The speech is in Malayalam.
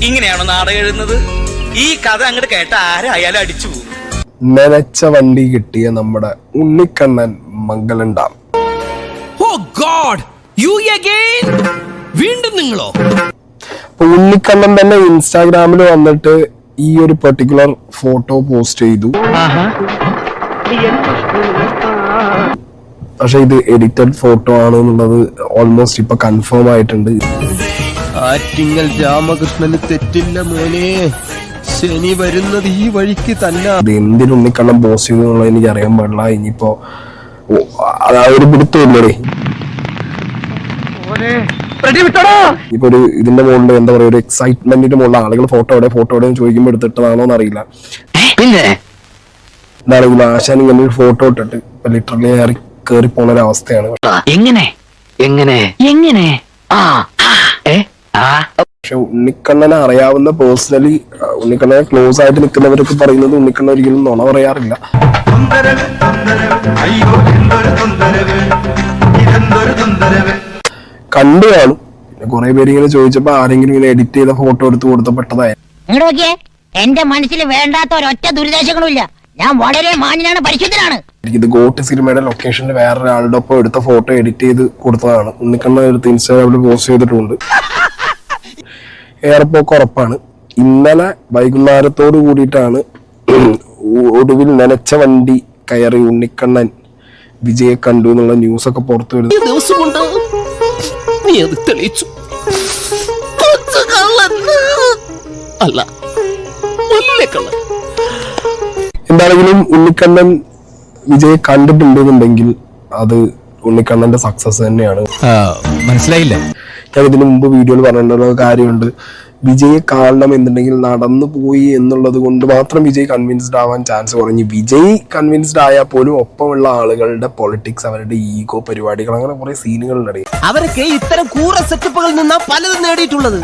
ഇങ്ങനെയാണോ നാടകം എഴുതുന്നത്? ഈ കഥ അങ്ങോട്ട് കേട്ട ആരായാലും അടിച്ചു പോകും. നനച്ച വണ്ടി കിട്ടിയ നമ്മുടെ ഉണ്ണിക്കണ്ണൻ മംഗലം. വീണ്ടും നിങ്ങളോ? ഉണ്ണിക്കണ്ണൻ തന്നെ ഇൻസ്റ്റാഗ്രാമിൽ വന്നിട്ട് ഈ ഒരു പെർട്ടിക്കുലർ ഫോട്ടോ പോസ്റ്റ് ചെയ്തു. പക്ഷെ ഇത് എഡിറ്റഡ് ഫോട്ടോ ആണ് എന്നുള്ളത് ഓൾമോസ്റ്റ് ഇപ്പൊ കൺഫേം ആയിട്ടുണ്ട്. ആറ്റിങ്ങൽ രാമകൃഷ്ണന് തെറ്റില്ല മോനെ, ശനി വരുന്നത് ഈ വഴിക്ക് തന്നെ. അത് എന്തിനു ഉണ്ണിക്കണ്ണൻ പോസ്റ്റ് ചെയ്തു എന്നുള്ളത് എനിക്ക് അറിയാൻ പാടില്ല. ഇനിയിപ്പോ ഒരു പിടുത്തമില്ലേ ഇപ്പൊ ഒരു ഇതിന്റെ മുകളിൽ എന്താ പറയാ, ഒരു എക്സൈറ്റ്മെന്റിന്റെ മുകളിൽ ആളുകൾ ഫോട്ടോ എവിടെ ചോദിക്കുമ്പോൾ എടുത്തിട്ടതാണോ എന്നറിയില്ല. പിന്നെ എന്താണെങ്കിലും ആശാൻ ഇങ്ങനെ ഒരു ഫോട്ടോ ഇട്ടിട്ട് ഇപ്പൊ ലിറ്ററലി കേറി പോണ ഒരു അവസ്ഥയാണ്. പക്ഷെ ഉണ്ണിക്കണ്ണനെ അറിയാവുന്ന പേഴ്സണലി ഉണ്ണിക്കണ്ണനെ ക്ലോസ് ആയിട്ട് നിൽക്കുന്നവരൊക്കെ പറയുന്നത് ഉണ്ണിക്കണ്ണൻ ഒരിക്കലും നുണ പറയാറില്ല. കണ്ടു കാണും. പിന്നെ കുറെ പേര് ഇങ്ങനെ ചോദിച്ചപ്പോ ആരെങ്കിലും ഇങ്ങനെ എഡിറ്റ് ചെയ്ത ഫോട്ടോ എടുത്ത് കൊടുത്തപ്പെട്ടതായി. എന്റെ മനസ്സിൽ വേണ്ടാത്ത ഒരൊറ്റ ദുരിതാശങ്ങളും ഇല്ല. ഞാൻ വളരെ മാന്യനാണ്, പരിശുദ്ധനാണ്. ഇത് ഗോട്ട് സിനിമയുടെ ലൊക്കേഷനിൽ വേറൊരാളുടെ ഒപ്പം എടുത്ത ഫോട്ടോ എഡിറ്റ് ചെയ്ത് കൊടുത്തതാണ്. ഉണ്ണിക്കണ്ണൻ എടുത്ത് ഇൻസ്റ്റാഗ്രാമിൽ പോസ്റ്റ് ചെയ്തിട്ടുണ്ട്. ഏറെപ്പോക്ക് ഉറപ്പാണ്. ഇന്നലെ വൈകുന്നേരത്തോട് കൂടിയിട്ടാണ് ഒടുവിൽ നനച്ച വണ്ടി കയറി ഉണ്ണിക്കണ്ണൻ വിജയെ കണ്ടു എന്നുള്ള ന്യൂസ് ഒക്കെ പുറത്തു വരുന്നത്. എന്താണെങ്കിലും ഉണ്ണിക്കണ്ണൻ വിജയെ കണ്ടിട്ടുണ്ടെന്നുണ്ടെങ്കിൽ അത് ഉണ്ണിക്കണ്ണന്റെ സക്സസ് തന്നെയാണ്. മനസ്സിലായില്ല. ഞാൻ ഇതിനു മുമ്പ് വീഡിയോയിൽ പറഞ്ഞിട്ടുള്ള കാര്യമുണ്ട്. വിജയെ കാണണം എന്നുണ്ടെങ്കിൽ നടന്നു പോയി എന്നുള്ളത് കൊണ്ട് മാത്രം വിജയ് കൺവിൻസ്ഡ് ആവാൻ ചാൻസ് കുറഞ്ഞു. വിജയ് കൺവിൻസ്ഡ് ആയാൽ പോലും ഒപ്പമുള്ള ആളുകളുടെ പൊളിറ്റിക്സ്, അവരുടെ ഈഗോ പരിപാടികൾ, അങ്ങനെ കുറെ സീനുകളുണ്ട്. അവരൊക്കെ ഇത്തരം കൂറ സെറ്റപ്പുകളിൽ നിന്നാ പലതും നേടിയിട്ടുള്ളത്.